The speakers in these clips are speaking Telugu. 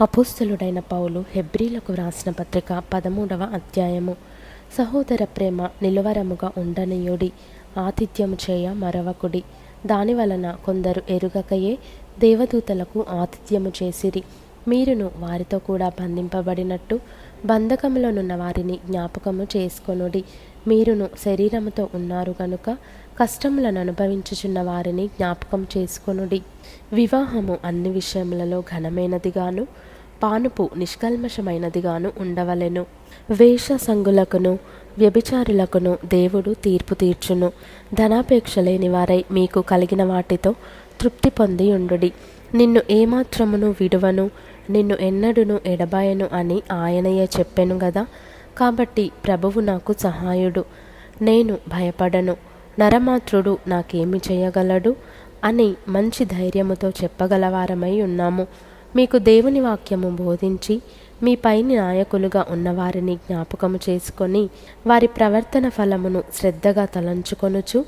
అపోస్తలుడైన పౌలు హెబ్రీలకు వ్రాసిన పత్రిక 13వ అధ్యాయము. సహోదర ప్రేమ నిలువరముగా ఉండనీయుడి, ఆతిథ్యము చేయ మరవకుడి. దాని వలన కొందరు ఎరుగకయే దేవదూతలకు ఆతిథ్యము చేసిరి. మీరును వారితో కూడా బంధింపబడినట్టు బంధకములోనున్న వారిని జ్ఞాపకము చేసుకొనుడి. మీరును శరీరముతో ఉన్నారు గనుక కష్టములను అనుభవించుచున్న వారిని జ్ఞాపకం చేసుకొనుడి. వివాహము అన్ని విషయములలో ఘనమైనదిగాను పానుపు నిష్కల్మషమైనదిగాను ఉండవలెను. వేష సంగులకును వ్యభిచారులకును దేవుడు తీర్పు తీర్చును. ధనాపేక్ష లేని వారై మీకు కలిగిన వాటితో తృప్తి పొంది ఉండుడి. నిన్ను ఏమాత్రమును విడువను, నిన్ను ఎన్నడును ఎడబాయను అని ఆయనయే చెప్పెను గదా. కాబట్టి ప్రభువు నాకు సహాయుడు, నేను భయపడను. నరమాత్రుడు నాకేమి చేయగలడు అని మంచి ధైర్యముతో చెప్పగలవారమై ఉన్నాము. మీకు దేవుని వాక్యము బోధించి మీ పైని నాయకులుగా ఉన్నవారిని జ్ఞాపకము చేసుకొని వారి ప్రవర్తన ఫలమును శ్రద్ధగా తలంచుకొనుచు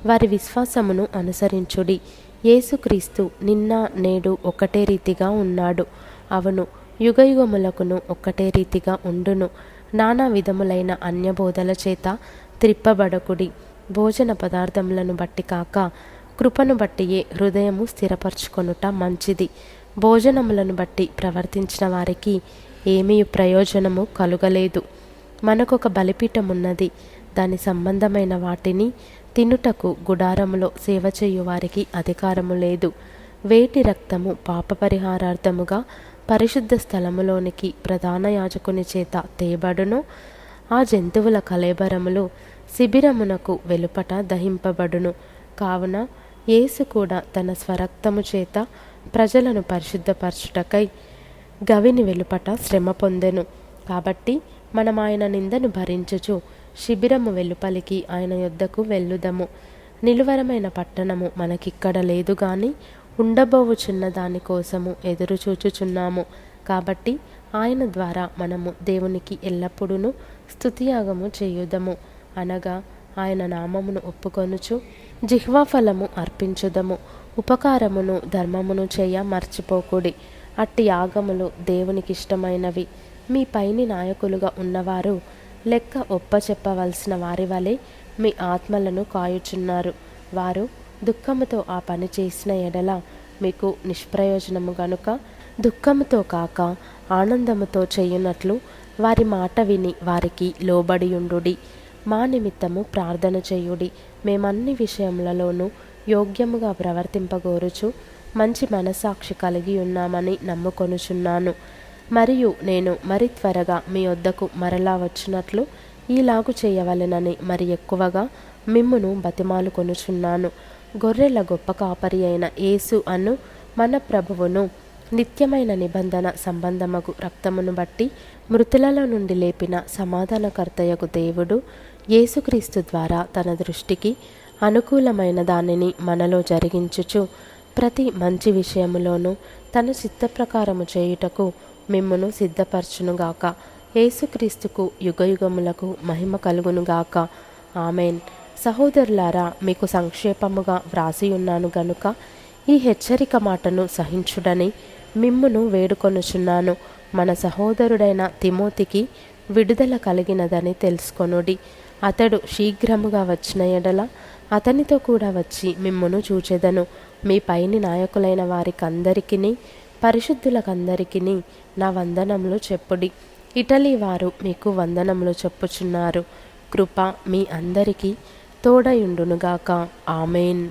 వారి విశ్వాసమును అనుసరించుడి. యేసుక్రీస్తు నిన్న నేడు ఒకటే రీతిగా ఉన్నాడు. అవును, యుగయుగములకును ఒక్కటే రీతిగా ఉండును. నానా విధములైన అన్యబోధల చేత త్రిప్పబడకుడి. భోజన పదార్థములను బట్టి కాక కృపను బట్టియే హృదయము స్థిరపరచుకొనుట మంచిది. భోజనములను బట్టి ప్రవర్తించిన వారికి ఏమీ ప్రయోజనము కలుగలేదు. మనకొక బలిపీఠం ఉన్నది, దాని సంబంధమైన వాటిని తినుటకు గుడారములో సేవ చేయు వారికి అధికారము లేదు. వేటి రక్తము పాపపరిహారార్థముగా పరిశుద్ధ స్థలములోనికి ప్రధాన యాజకుని చేత తేబడును. ఆ జంతువుల కళేబరములు శిబిరమునకు వెలుపట దహింపబడును. కావున యేసు కూడా తన స్వరక్తము చేత ప్రజలను పరిశుద్ధపరచుటకై గవిని వెలుపట శ్రమ పొందెను. కాబట్టి మనం ఆయన నిందను భరించుచు శిబిరము వెలుపలికి ఆయన యొద్దకు వెళ్ళుదము. నిలువరమైన పట్టణము మనకిక్కడ లేదు గాని ఉండబోవుచున్న దానికోసము ఎదురు చూచుచున్నాము. కాబట్టి ఆయన ద్వారా మనము దేవునికి ఎల్లప్పుడూ స్తుతియాగము చేయుదము, అనగా ఆయన నామమును ఒప్పుకొనుచు జిహ్వాఫలము అర్పించుదము. ఉపకారమును ధర్మమును చేయ మర్చిపోకుడి. అట్టి యాగములు దేవునికి ఇష్టమైనవి. మీ పైని నాయకులుగా ఉన్నవారు లెక్క ఒప్పచెప్పవలసిన వారి వలె మీ ఆత్మలను కాయుచున్నారు. వారు దుఃఖముతో ఆ పని చేసిన ఎడల మీకు నిష్ప్రయోజనము గనుక దుఃఖముతో కాక ఆనందముతో చేయునట్లు వారి మాట విని వారికి లోబడియుండుడి. మా నిమిత్తము ప్రార్థన చేయుడి. మేమన్ని విషయములలోనూ యోగ్యముగా ప్రవర్తింపగోరుచు మంచి మనస్సాక్షి కలిగి ఉన్నామని నమ్ముకొనుచున్నాను. మరియు నేను మరి త్వరగా మీ వద్దకు మరలా వచ్చినట్లు ఈలాగు చేయవలెనని మరి ఎక్కువగా మిమ్మును బతిమాలు కొనుచున్నాను. గొర్రెల గొప్ప కాపరి అయిన యేసు అను మన ప్రభువును నిత్యమైన నిబంధన సంబంధమగు రక్తమును బట్టి మృతులలో నుండి లేపిన సమాధానకర్తయగు దేవుడు యేసుక్రీస్తు ద్వారా తన దృష్టికి అనుకూలమైన దానిని మనలో జరిగించుచు ప్రతి మంచి విషయములోనూ తన చిత్త ప్రకారము చేయుటకు మిమ్మును సిద్ధపరచునుగాక. యేసుక్రీస్తుకు యుగయుగములకు మహిమ కలుగునుగాక. ఆమెన్. సహోదరులారా, మీకు సంక్షేపముగా వ్రాసి ఉన్నాను గనుక ఈ హెచ్చరిక మాటను సహించుడని మిమ్మును వేడుకొనుచున్నాను. మన సహోదరుడైన తిమోతికి విడుదల కలిగినదని తెలుసుకొనుడి. అతడు శీఘ్రముగా వచ్చిన ఎడల అతనితో కూడా వచ్చి మిమ్మును చూచెదను. మీ పైని నాయకులైన వారికందరికిని పరిశుద్ధులకందరికిని నా వందనములు చెప్పుడి. ఇటలీ వారు మీకు వందనములు చెప్పుచున్నారు. కృప మీ అందరికీ తోడయుండునుగాక. ఆమెన్.